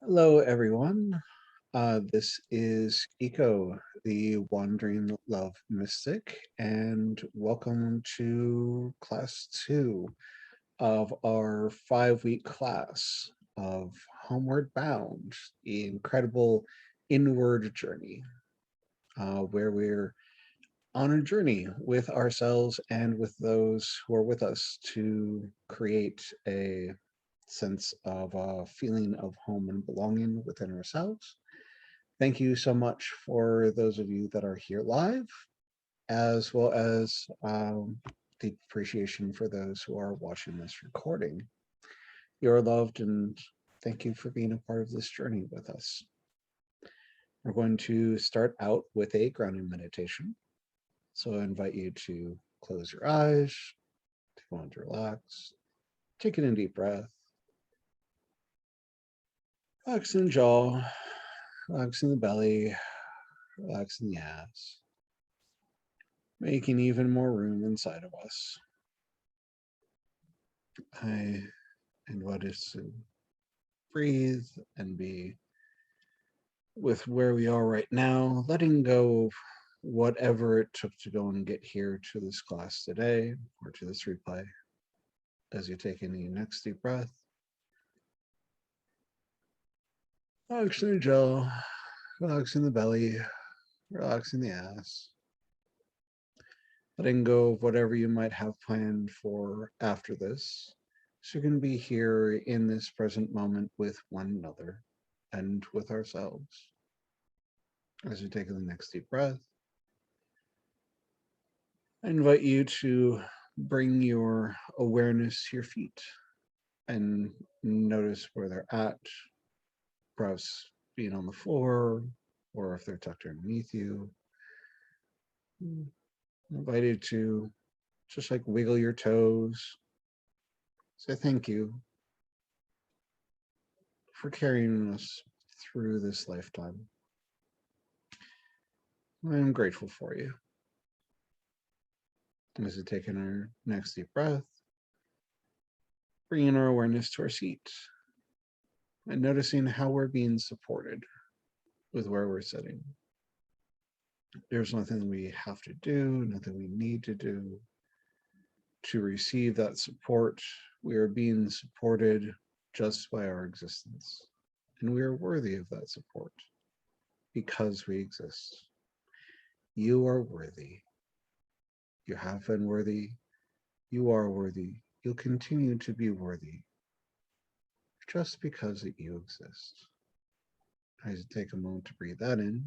Hello, everyone. This is Eco, the Wandering Love Mystic, and welcome to class 2 of our 5-week class of Homeward Bound, the incredible inward journey, where we're on a journey with ourselves and with those who are with us to create a sense of a feeling of home and belonging within ourselves. Thank you so much for those of you that are here live, as well as deep appreciation for those who are watching this recording. You're loved, and thank you for being a part of this journey with us. We're going to start out with a grounding meditation. So I invite you to close your eyes, to go on to relax, take in a deep breath, relaxing the jaw, relaxing the belly, relaxing the ass, making even more room inside of us. I invite us to breathe and be with where we are right now, letting go of whatever it took to go and get here to this class today or to this replay. As you take in the next deep breath, relaxing the jaw, relaxing the belly, relaxing the ass, letting go of whatever you might have planned for after this. So you can be here in this present moment with one another and with ourselves. As you take in the next deep breath, I invite you to bring your awareness to your feet and notice where they're at, perhaps being on the floor or if they're tucked underneath you. I invite you to just like wiggle your toes, say thank you for carrying us through this lifetime. I'm grateful for you. As we take in our next deep breath, bringing our awareness to our seat and noticing how we're being supported with where we're sitting. There's nothing we have to do, nothing we need to do to receive that support. We are being supported just by our existence, and we are worthy of that support because we exist. You are worthy. You have been worthy. You are worthy. You'll continue to be worthy just because that you exist. I just take a moment to breathe that in.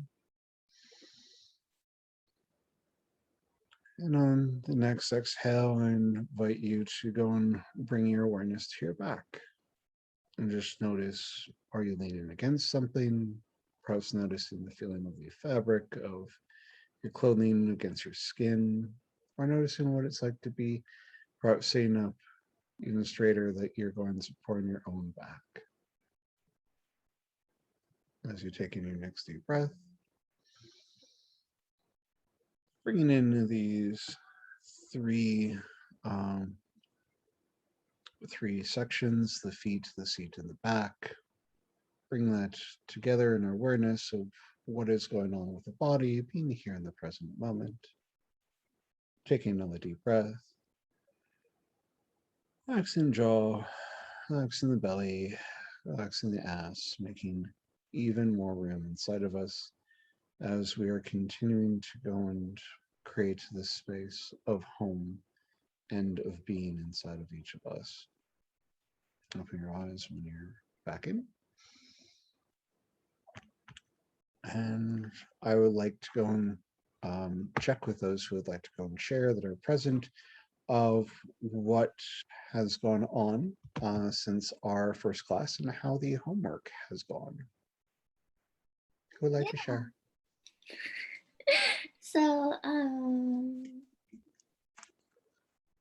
And on the next exhale, I invite you to go and bring your awareness to your back. And just notice, are you leaning against something? Perhaps noticing the feeling of the fabric of your clothing against your skin, or noticing what it's like to be perhaps sitting up even straighter, that you're going supporting your own back. As you take in your next deep breath, bringing in these three um, three sections, the feet, the seat, and the back. Bring that together in our awareness of what is going on with the body, being here in the present moment. Taking another deep breath. Relaxing the jaw, relaxing the belly, relaxing the ass, making even more room inside of us as we are continuing to go and create this space of home and of being inside of each of us. Open your eyes when you're back in. And I would like to go and check with those who would like to go and share that are present of what has gone on since our first class and how the homework has gone. Who would like to Yeah. share? So,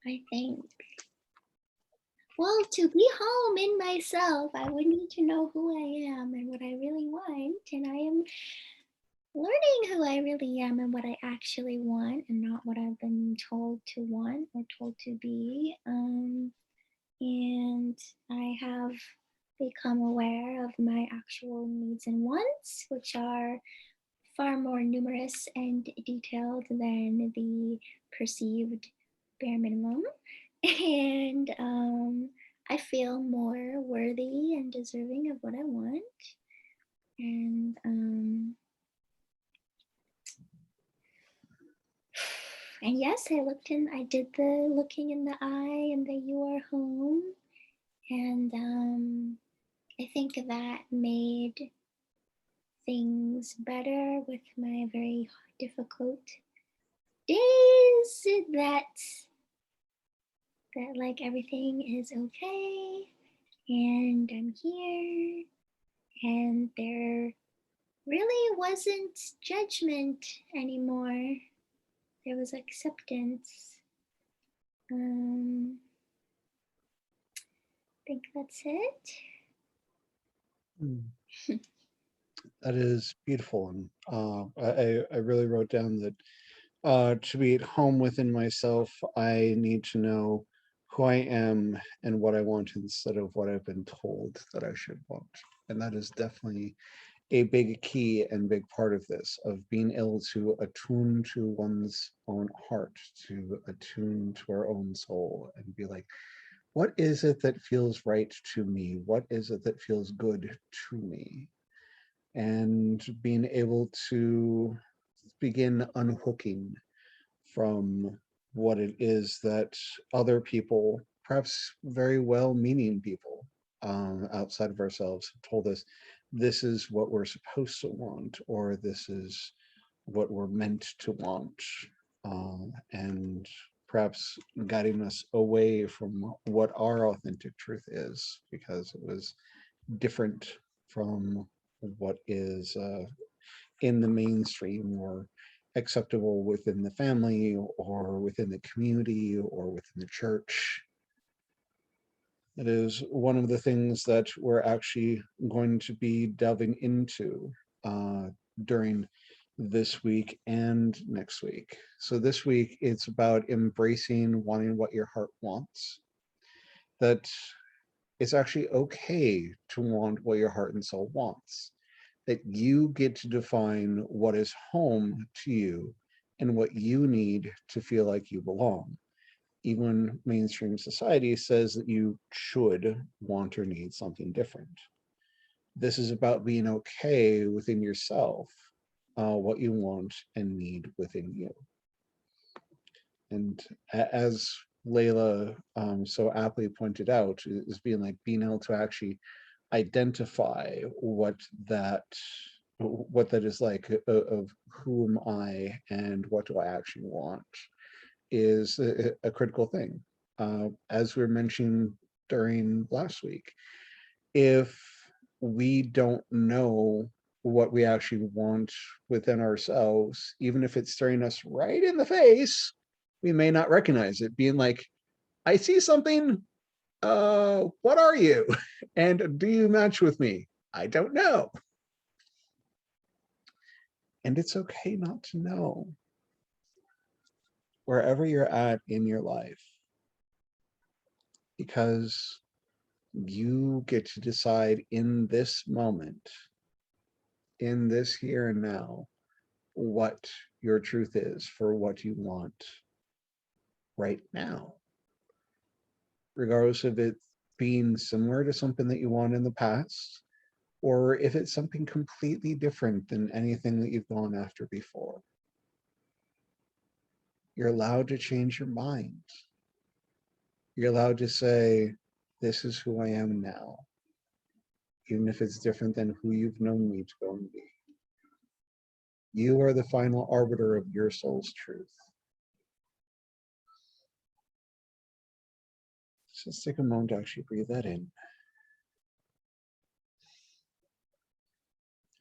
I think, well, to be home in myself, I would need to know who I am and what I really want. And I am learning who I really am and what I actually want and not what I've been told to want or told to be. And I have become aware of my actual needs and wants, which are far more numerous and detailed than the perceived bare minimum. And I feel more worthy and deserving of what I want. And yes, I did the looking in the eye and the you are home. And I think that made things better with my very difficult days that like everything is okay and I'm here and there really wasn't judgment anymore. There was acceptance. I think that's it. That is beautiful, and I really wrote down that to be at home within myself, I need to know who I am and what I want instead of what I've been told that I should want. And that is definitely a big key and big part of this, of being able to attune to one's own heart, to attune to our own soul and be like, what is it that feels right to me? What is it that feels good to me? And being able to begin unhooking from what it is that other people, perhaps very well meaning people outside of ourselves, have told us this is what we're supposed to want, or this is what we're meant to want, and perhaps guiding us away from what our authentic truth is, because it was different from what is in the mainstream or acceptable within the family or within the community or within the church. It is one of the things that we're actually going to be delving into during this week and next week. So this week, it's about embracing wanting what your heart wants. That it's actually okay to want what your heart and soul wants. That you get to define what is home to you and what you need to feel like you belong. Even mainstream society says that you should want or need something different. This is about being okay within yourself, what you want and need within you. And as Layla so aptly pointed out, is being like being able to actually identify what that is like, of who am I and what do I actually want, is a critical thing. As we were mentioning during last week, if we don't know what we actually want within ourselves, even if it's staring us right in the face, we may not recognize it, being like, I see something, what are you? And do you match with me? I don't know. And it's okay not to know. Wherever you're at in your life, because you get to decide in this moment, in this here and now, what your truth is for what you want right now, regardless of it being similar to something that you want in the past, or if it's something completely different than anything that you've gone after before. You're allowed to change your mind. You're allowed to say, this is who I am now, even if it's different than who you've known me to go and be. You are the final arbiter of your soul's truth. So let's take a moment to actually breathe that in.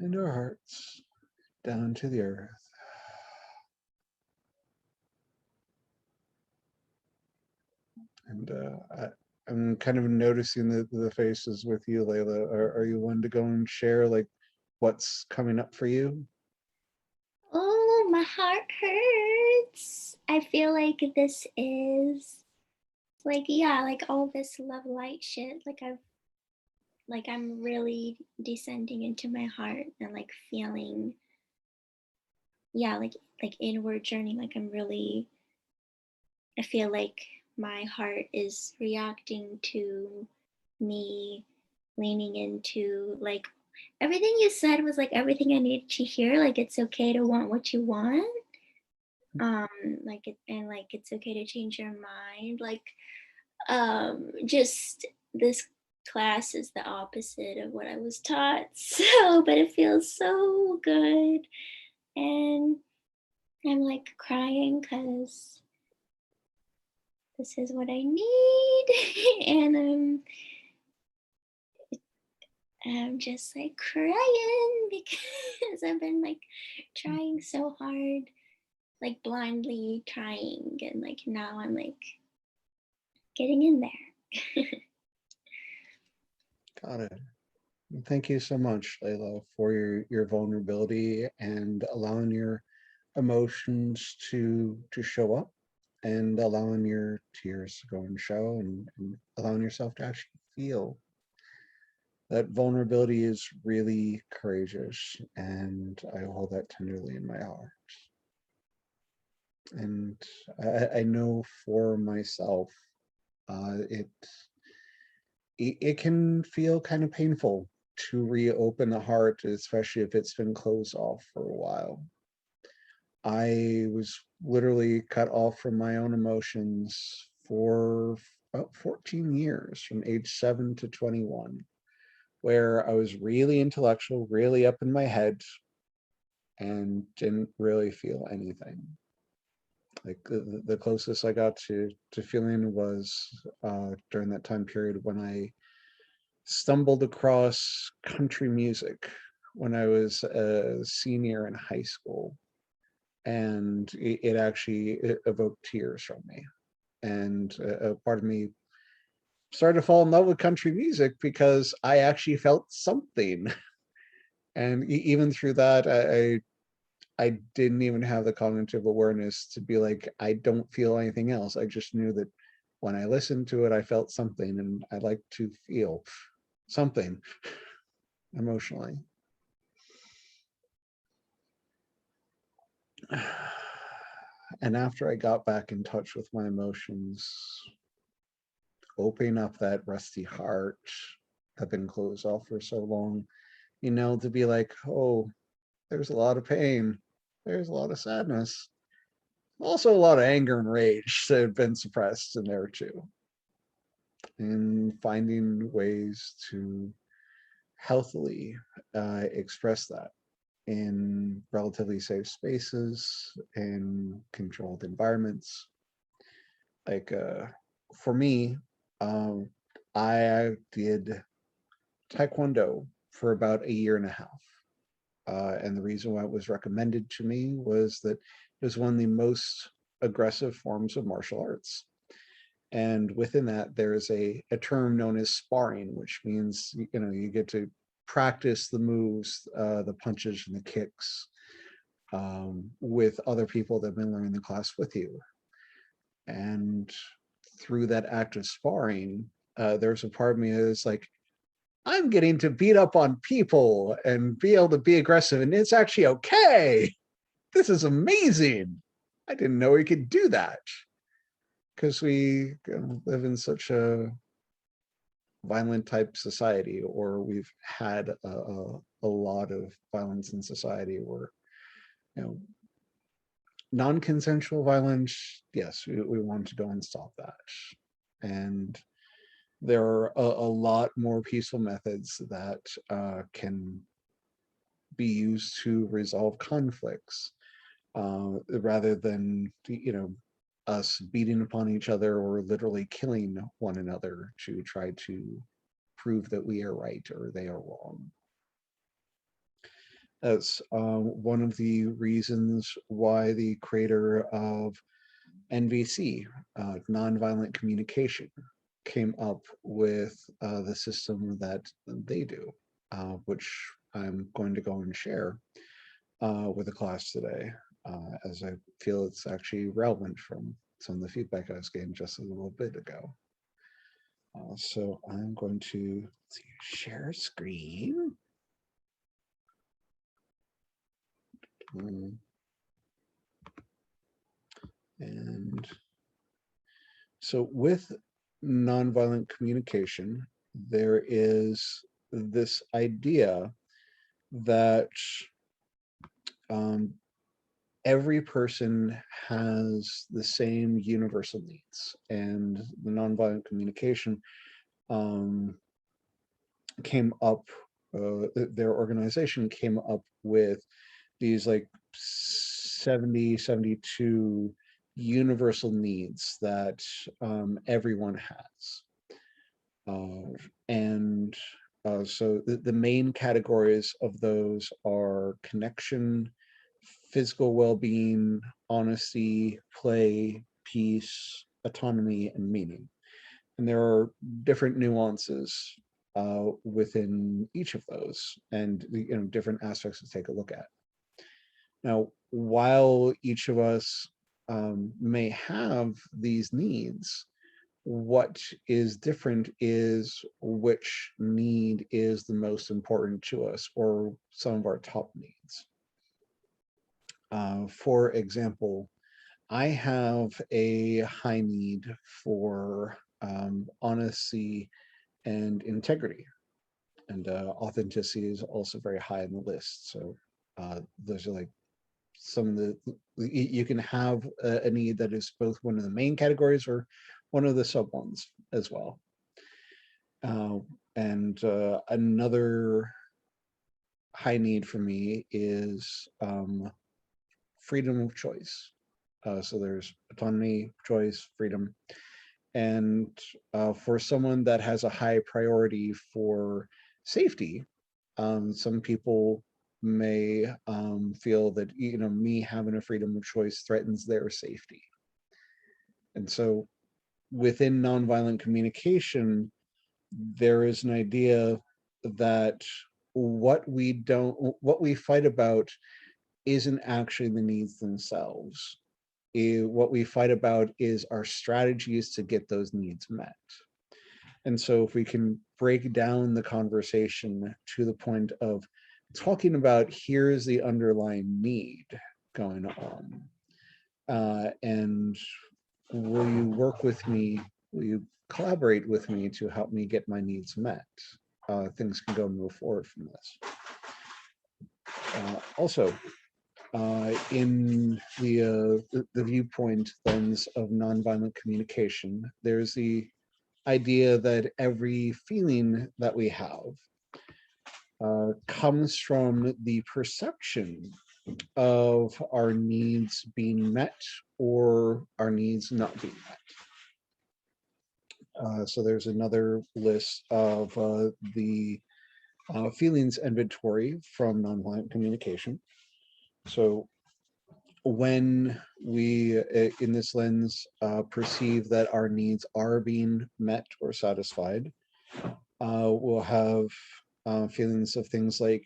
Into our hearts, down to the earth. And I'm kind of noticing the faces with you, Layla. Are you one to go and share like what's coming up for you? Oh, my heart hurts. I feel like this is like, yeah, like all this love light shit. Like I've like I'm really descending into my heart and like feeling, yeah, like inward journey. Like I'm really, I feel like my heart is reacting to me leaning into like everything you said was like everything I needed to hear. Like it's okay to want what you want. Um, like it and like it's okay to change your mind. Like just this class is the opposite of what I was taught. So, but it feels so good. And I'm like crying because this is what I need. And I'm just like crying because I've been like trying so hard, like blindly trying. And like now I'm like getting in there. Got it. Thank you so much, Layla, for your vulnerability and allowing your emotions to show up and allowing your tears to go and show and allowing yourself to actually feel. That vulnerability is really courageous, and I hold that tenderly in my heart. And I know for myself, it it can feel kind of painful to reopen a heart, especially if it's been closed off for a while. I was literally cut off from my own emotions for about 14 years, from age 7 to 21, where I was really intellectual, really up in my head, and didn't really feel anything. Like the closest I got to feeling was during that time period when I stumbled across country music when I was a senior in high school, and it actually evoked tears from me. And a part of me started to fall in love with country music because I actually felt something. And even through that, I didn't even have the cognitive awareness to be like, I don't feel anything else. I just knew that when I listened to it, I felt something, and I like to feel something emotionally. And after I got back in touch with my emotions, opening up that rusty heart that been closed off for so long, to be like, oh, there's a lot of pain, there's a lot of sadness, also a lot of anger and rage that have been suppressed in there too. And finding ways to healthily express that in relatively safe spaces, in controlled environments. Like for me, um, I did Taekwondo for about a year and a half. And the reason why it was recommended to me was that it was one of the most aggressive forms of martial arts. And within that, there is a term known as sparring, which means, you get to practice the moves, the punches and the kicks with other people that have been learning the class with you. And through that act of sparring, there's a part of me that is like, I'm getting to beat up on people and be able to be aggressive, and it's actually okay. This is amazing. I didn't know we could do that because we live in such a violent type society, or we've had a lot of violence in society where, you know, non-consensual violence, yes, we want to go and stop that. And there are a lot more peaceful methods that can be used to resolve conflicts, rather than us beating upon each other or literally killing one another to try to prove that we are right or they are wrong. That's one of the reasons why the creator of NVC, nonviolent communication, came up with the system that they do, which I'm going to go and share with the class today, as I feel it's actually relevant from some of the feedback I was getting just a little bit ago. So I'm going to share screen. And so with nonviolent communication, there is this idea that um, every person has the same universal needs, and the nonviolent communication came up, their organization came up with these like 72 universal needs that everyone has. And so the main categories of those are connection, physical well-being, honesty, play, peace, autonomy, and meaning. And there are different nuances within each of those, and different aspects to take a look at. Now, while each of us may have these needs, what is different is which need is the most important to us, or some of our top needs. For example, I have a high need for honesty and integrity, and authenticity is also very high on the list. So those are like some of the, you can have a need that is both one of the main categories or one of the sub ones as well. And another high need for me is freedom of choice. So there's autonomy, choice, freedom. And for someone that has a high priority for safety, some people may feel that me having a freedom of choice threatens their safety. And so within nonviolent communication, there is an idea that what we fight about isn't actually the needs themselves. What we fight about is our strategies to get those needs met. And so if we can break down the conversation to the point of talking about here's the underlying need going on, and will you work with me, will you collaborate with me to help me get my needs met, things can go move forward from this. Also, in the viewpoint lens of nonviolent communication, there's the idea that every feeling that we have comes from the perception of our needs being met or our needs not being met. So there's another list of the feelings inventory from nonviolent communication. So when we, in this lens, perceive that our needs are being met or satisfied, we'll have feelings of things like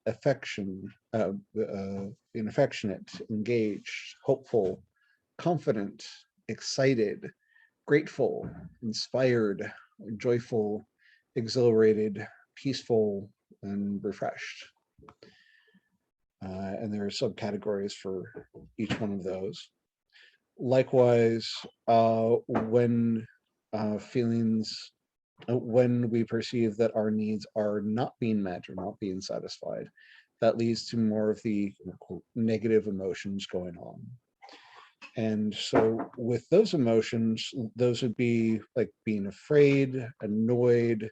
affection, being affectionate, engaged, hopeful, confident, excited, grateful, inspired, joyful, exhilarated, peaceful, and refreshed. And there are subcategories for each one of those. Likewise, when feelings, when we perceive that our needs are not being met or not being satisfied, that leads to more of the negative emotions going on. And so with those emotions, those would be like being afraid, annoyed,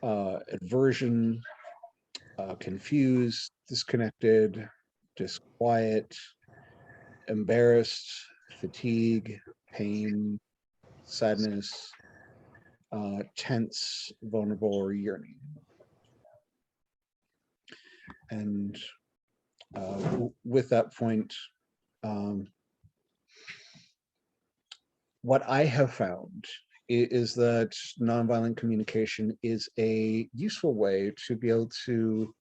aversion, confused, disconnected, disquiet, embarrassed, fatigue, pain, sadness, tense, vulnerable, or yearning. And with that point, what I have found is that nonviolent communication is a useful way to be able to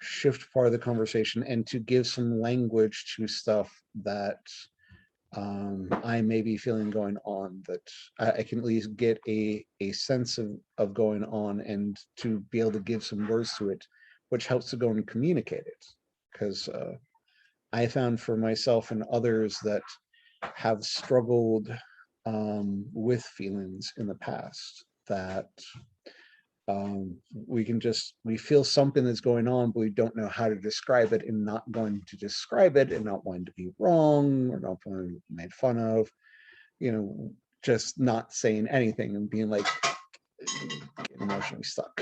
shift part of the conversation and to give some language to stuff that I may be feeling going on, that I can at least get a sense of going on, and to be able to give some words to it, which helps to go and communicate it. Because I found for myself and others that have struggled with feelings in the past, that we feel something that's going on, but we don't know how to describe it, and not going to describe it, and not wanting to be wrong, or not wanting to be made fun of, just not saying anything and being like getting emotionally stuck.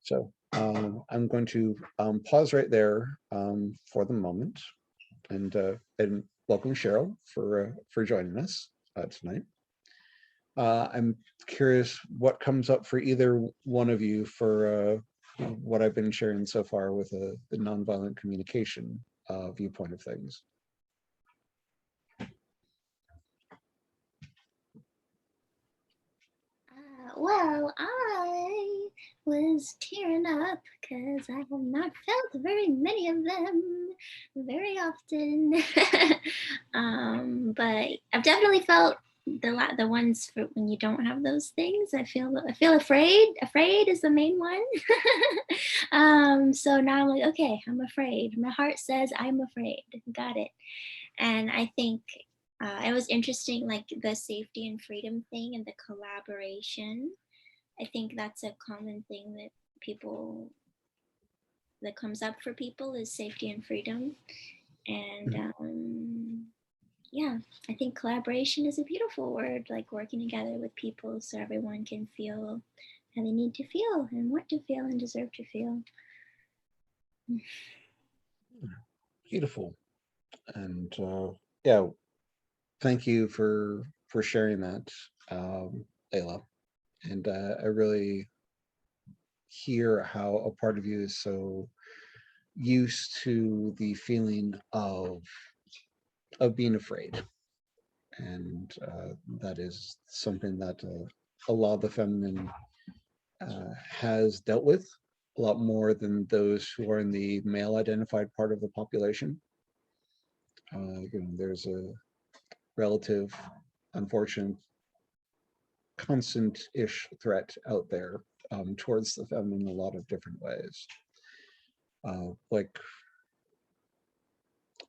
So I'm going to pause right there for the moment, and welcome Cheryl for joining us tonight. I'm curious what comes up for either one of you for what I've been sharing so far with the nonviolent communication viewpoint of things. Well, I was tearing up because I have not felt very many of them very often. But I've definitely felt the ones for when you don't have those things. I feel afraid. Afraid is the main one. So now I'm like, okay, I'm afraid. My heart says I'm afraid. Got it. And I think it was interesting, like the safety and freedom thing and the collaboration. I think that's a common thing that comes up for people is safety and freedom. And yeah, I think collaboration is a beautiful word, like working together with people so everyone can feel how they need to feel and want to feel and deserve to feel. Beautiful. And yeah, thank you for sharing that, Layla. And I really hear how a part of you is so used to the feeling of being afraid, and that is something that a lot of the feminine has dealt with a lot more than those who are in the male identified part of the population. There's a relative, unfortunate, constant-ish threat out there towards the feminine in a lot of different ways. Like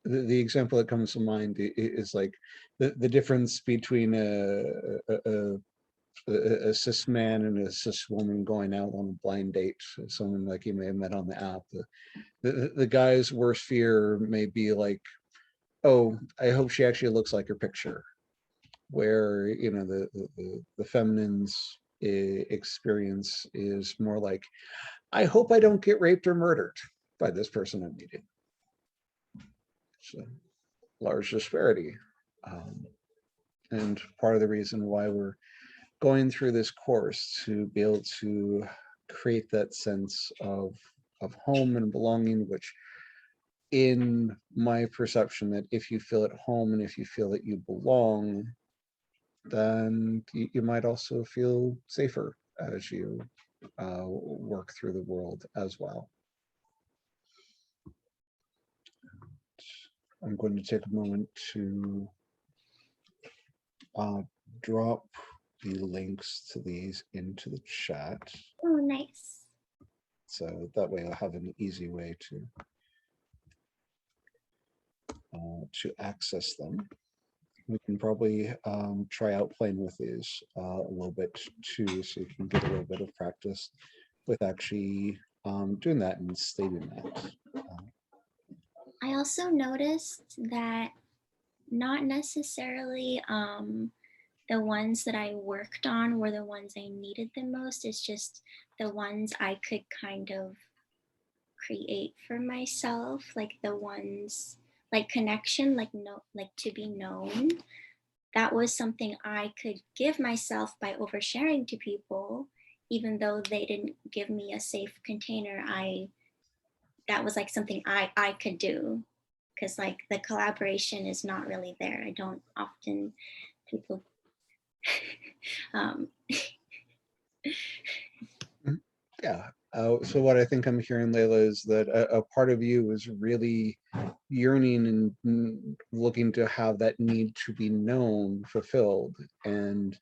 the example that comes to mind is like the difference between a cis man and a cis woman going out on a blind date. Someone like you may have met on the app. The guy's worst fear may be like, oh, I hope she actually looks like her picture. Where the feminine's experience is more like, I hope I don't get raped or murdered by this person I'm meeting. So large disparity. And part of the reason why we're going through this course, to be able to create that sense of home and belonging, which in my perception, that if you feel at home and if you feel that you belong, then you might also feel safer as you work through the world as well. I'm going to take a moment to drop the links to these into the chat. Oh, nice. So that way I'll have an easy way to access them. We can probably try out playing with these a little bit too, so you can get a little bit of practice with actually doing that and stating that. I also noticed that not necessarily the ones that I worked on were the ones I needed the most. It's just the ones I could kind of create for myself, like the ones like connection, like to be known. That was something I could give myself by oversharing to people, even though they didn't give me a safe container. That was like something I could do, because like the collaboration is not really there. I don't often people um, Yeah. So what I think I'm hearing, Layla, is that a part of you is really yearning and looking to have that need to be known fulfilled. And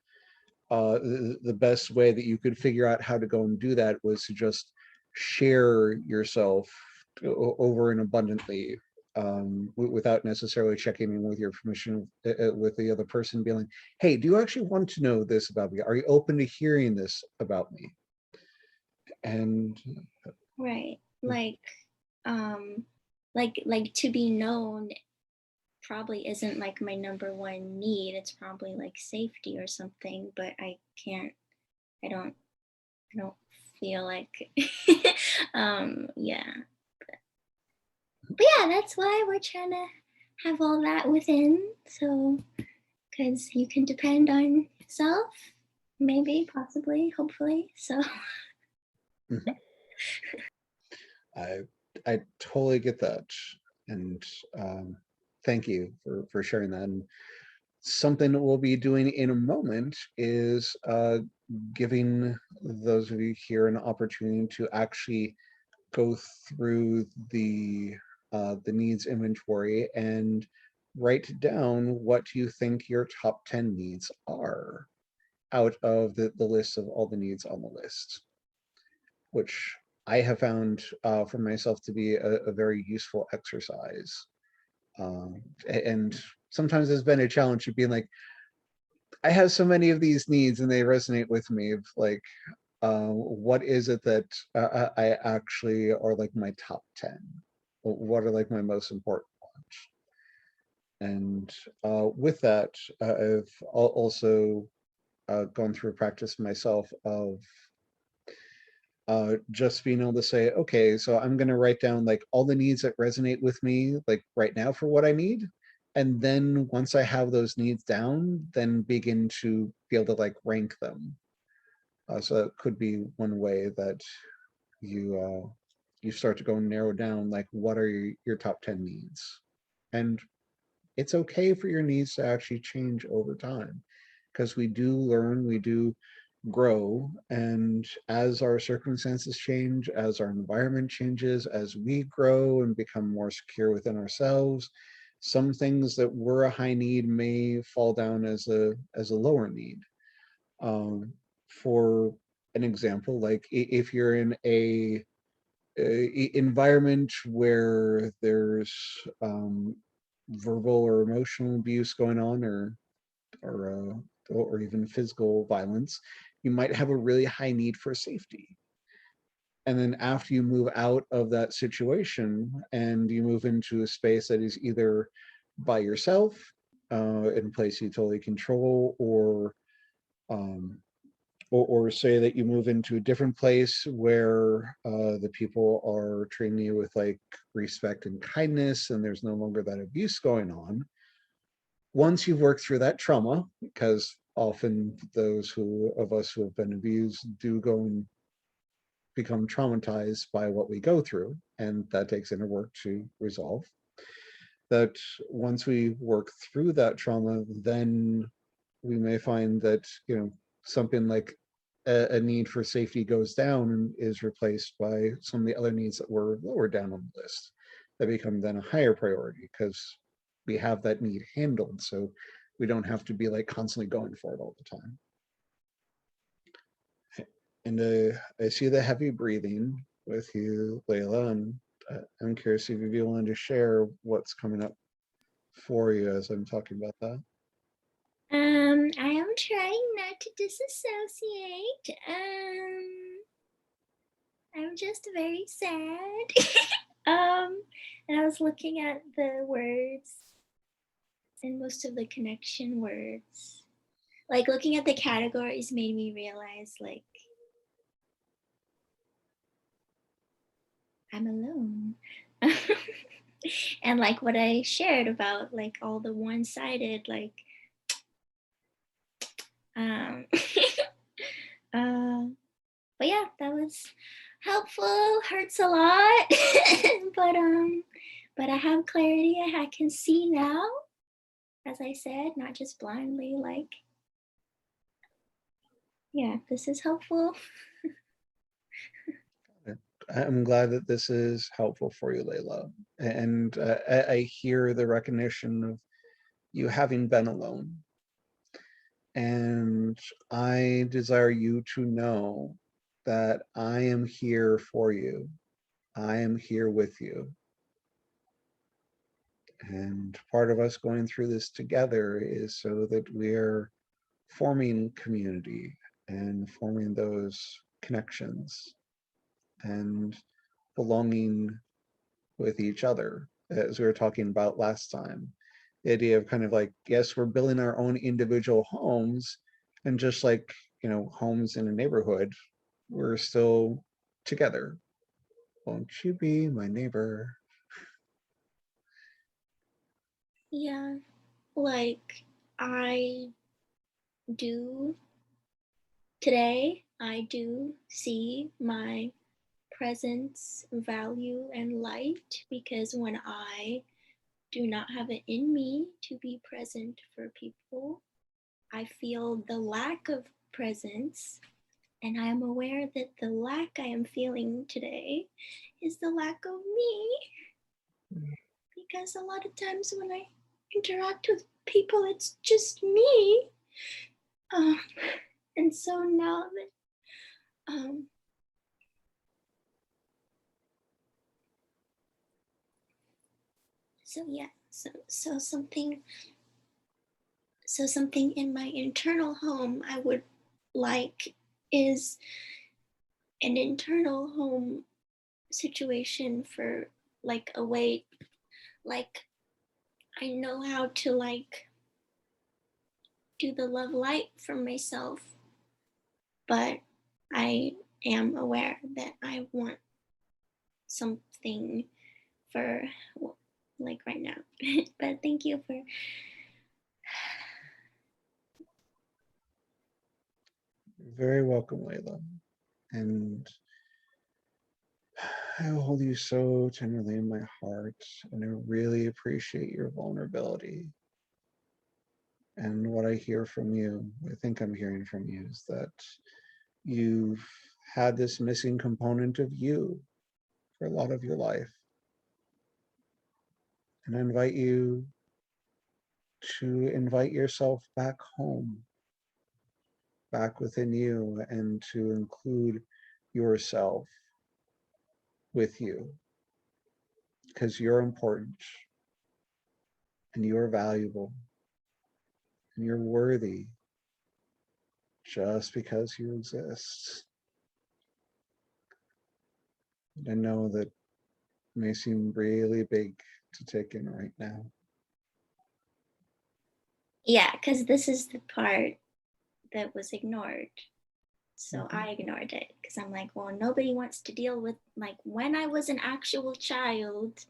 the best way that you could figure out how to go and do that was to just share yourself over and abundantly, without necessarily checking in with your permission with the other person, being like, hey, do you actually want to know this about me? Are you open to hearing this about me? And Right. Like to be known probably isn't like my number one need. It's probably like safety or something, but I don't feel like yeah. But yeah, that's why we're trying to have all that within. So because you can depend on yourself, maybe, possibly, hopefully. So mhm, I I totally get that, and thank you for sharing that. And something that we'll be doing in a moment is giving those of you here an opportunity to actually go through the needs inventory and write down what you think your top 10 needs are out of the list of all the needs on the list, which I have found for myself to be a very useful exercise. And sometimes it's been a challenge of being like, I have so many of these needs and they resonate with me. Of like, what is it that I actually are like my top 10? What are like my most important ones? And with that, I've also gone through a practice myself of just being able to say, okay, so I'm going to write down like all the needs that resonate with me, like right now for what I need. And then once I have those needs down, then begin to be able to like rank them. So that could be one way that you start to go narrow down like what are your top 10 needs. And it's okay for your needs to actually change over time, because we do learn, we do grow, and as our circumstances change, as our environment changes, as we grow and become more secure within ourselves, some things that were a high need may fall down as a lower need. For an example, like if you're in a environment where there's verbal or emotional abuse going on, or even physical violence, you might have a really high need for safety. And then after you move out of that situation and you move into a space that is either by yourself, in a place you totally control, um, or say that you move into a different place where the people are treating you with like respect and kindness, and there's no longer that abuse going on. Once you've worked through that trauma, because often those who of us who have been abused do go and become traumatized by what we go through, and that takes inner work to resolve. That once we work through that trauma, then we may find that something like a need for safety goes down and is replaced by some of the other needs that were lower down on the list that become then a higher priority because we have that need handled, so we don't have to be like constantly going for it all the time. And I see the heavy breathing with you, Layla, and I'm curious if you'd be willing to share what's coming up for you as I'm talking about that. I am trying not to disassociate. I'm just very sad. And I was looking at the words and most of the connection words. Like looking at the categories made me realize like I'm alone. And like what I shared about like all the one-sided like um uh but yeah, that was helpful. Hurts a lot. But I have clarity. I can see now, as I said, not just blindly like yeah, this is helpful. I'm glad that this is helpful for you, Layla. And I hear the recognition of you having been alone. And I desire you to know that I am here for you. I am here with you. And part of us going through this together is so that we're forming community and forming those connections and belonging with each other, as we were talking about last time. The idea of kind of like, yes, we're building our own individual homes, and just like, homes in a neighborhood, we're still together. Won't you be my neighbor? Yeah, like I do today, I do see my presence, value, and light because when I do not have it in me to be present for people, I feel the lack of presence. And I am aware that the lack I am feeling today is the lack of me. Because a lot of times when I interact with people, it's just me. Um, and so now that so yeah, so something in my internal home I would like is an internal home situation for like a way, like I know how to like do the love light for myself, but I am aware that I want something for like right now. But thank you for Very welcome, Layla. And I hold you so tenderly in my heart, and I really appreciate your vulnerability. And what I hear from you, I think I'm hearing from you, is that you've had this missing component of you for a lot of your life. And I invite you to invite yourself back home, back within you, and to include yourself with you, because you're important and you're valuable and you're worthy just because you exist. And I know that may seem really big to take in right now. yeah, because this is the part that was ignored. So Mhm. I ignored it because I'm like, well, nobody wants to deal with like when I was an actual child,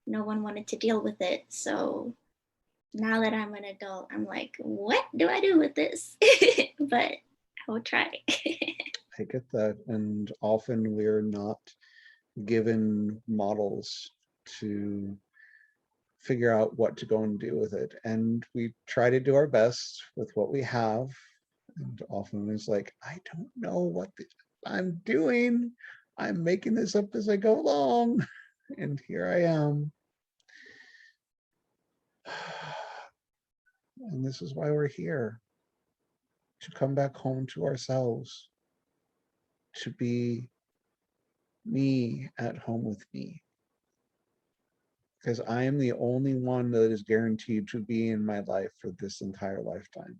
no one wanted to deal with it. So now that I'm an adult, I'm like, what do I do with this? But I will try. I get that. And often we're not given models to figure out what to go and do with it. And we try to do our best with what we have. And often it's like, I don't know what I'm doing. I'm making this up as I go along. And here I am. And this is why we're here, to come back home to ourselves, to be me at home with me. Because I am the only one that is guaranteed to be in my life for this entire lifetime.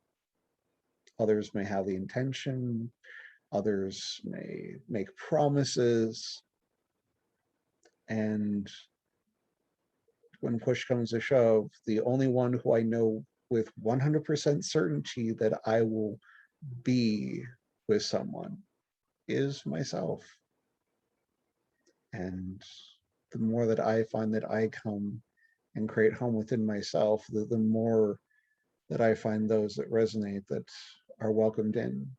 Others may have the intention, others may make promises, and when push comes to shove, the only one who I know with 100% certainty that I will be with someone is myself. And the more that I find that I come and create home within myself, the more that I find those that resonate, that are welcomed in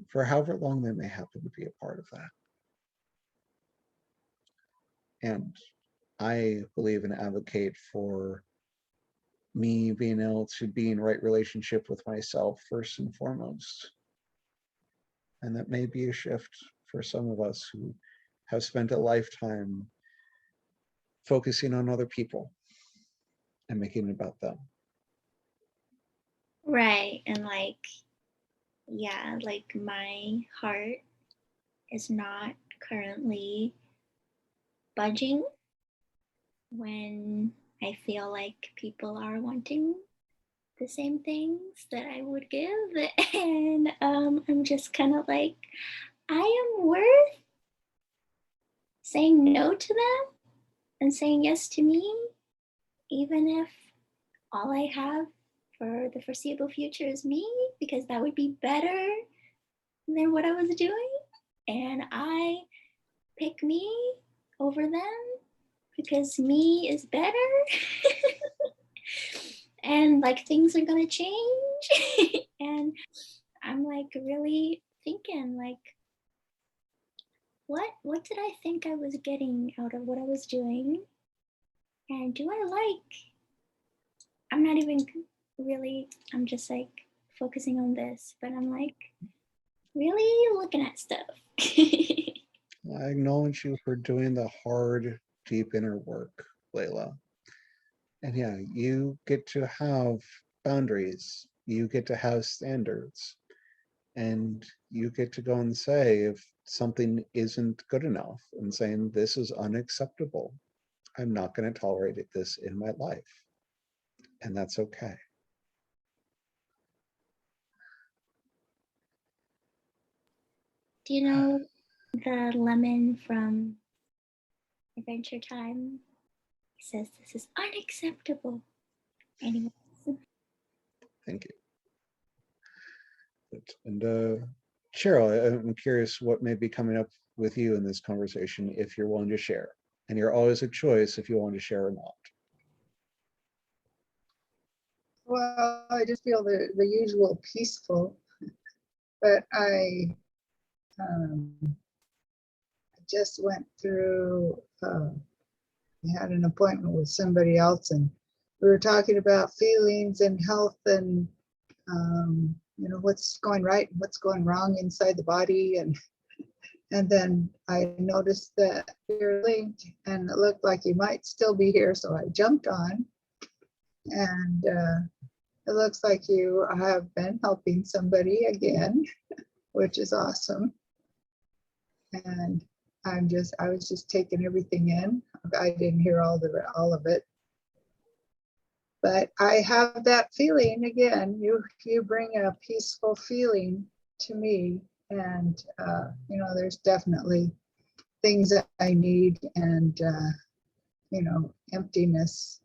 for however long they may happen to be a part of that. And I believe and advocate for me being able to be in right relationship with myself first and foremost. And that may be a shift for some of us who have spent a lifetime focusing on other people and making it about them. Right. And like, yeah, like my heart is not currently budging when I feel like people are wanting the same things that I would give. And I'm just kind of like, I am worth saying no to them and saying yes to me, even if all I have for the foreseeable future is me, because that would be better than what I was doing. And I pick me over them because me is better. And like things are gonna change. And I'm like really thinking like what did I think I was getting out of what I was doing? And do I like, I'm not even really, I'm just like focusing on this, but I'm like really looking at stuff. I acknowledge you for doing the hard, deep inner work, Layla. And yeah, you get to have boundaries, you get to have standards, and you get to go and say if something isn't good enough and saying this is unacceptable. I'm not going to tolerate this in my life. And that's okay. Do you know the lemon from Adventure Time? He says this is unacceptable. Anyways. Thank you. And Cheryl, I'm curious what may be coming up with you in this conversation if you're willing to share. And you're always a choice if you want to share or not. Well, I just feel the usual peaceful, but I just went through, we had an appointment with somebody else, and we were talking about feelings and health and, what's going right and what's going wrong inside the body. And then I noticed that you're linked and it looked like you might still be here. So I jumped on, and it looks like you have been helping somebody again, which is awesome. And I was just taking everything in. I didn't hear all of it, but I have that feeling again. You bring a peaceful feeling to me, and there's definitely things that I need, and emptiness,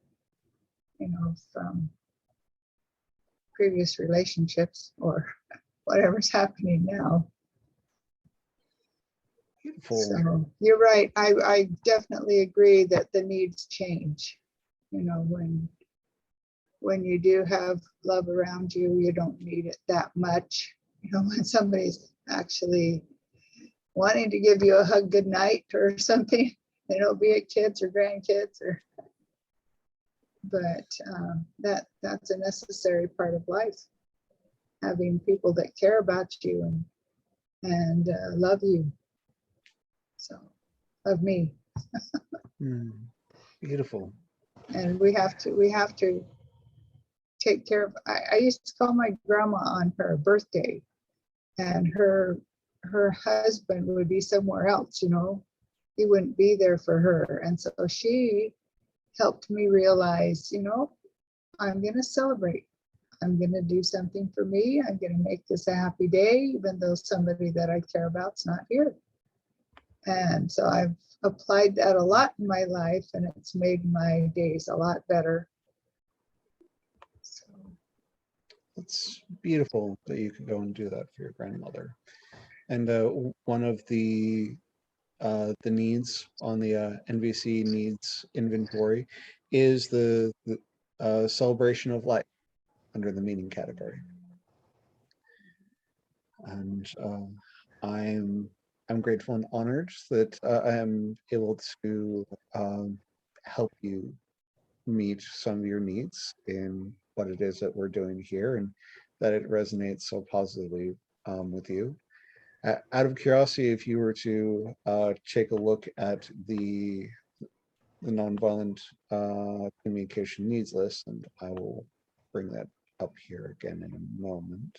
from previous relationships or whatever's happening now. Beautiful. So you're right. I definitely agree that the needs change. When you do have love around you, you don't need it that much. When somebody's actually wanting to give you a hug good night or something, be it kids or grandkids but that's a necessary part of life. Having people that care about you and love you. So, love me. Beautiful. And we have to take care of. I used to call my grandma on her birthday, and her husband would be somewhere else. He wouldn't be there for her, and so she helped me realize, I'm going to celebrate. I'm going to do something for me. I'm going to make this a happy day, even though somebody that I care about's not here. And so I've applied that a lot in my life, and it's made my days a lot better. So. It's beautiful that you could go and do that for your grandmother. And one of the needs on the NVC needs inventory is the celebration of life under the meaning category. And I'm grateful and honored that I am able to help you meet some of your needs in what it is that we're doing here, and that it resonates so positively with you. Out of curiosity, if you were to take a look at the nonviolent communication needs list, and I will bring that up here again in a moment.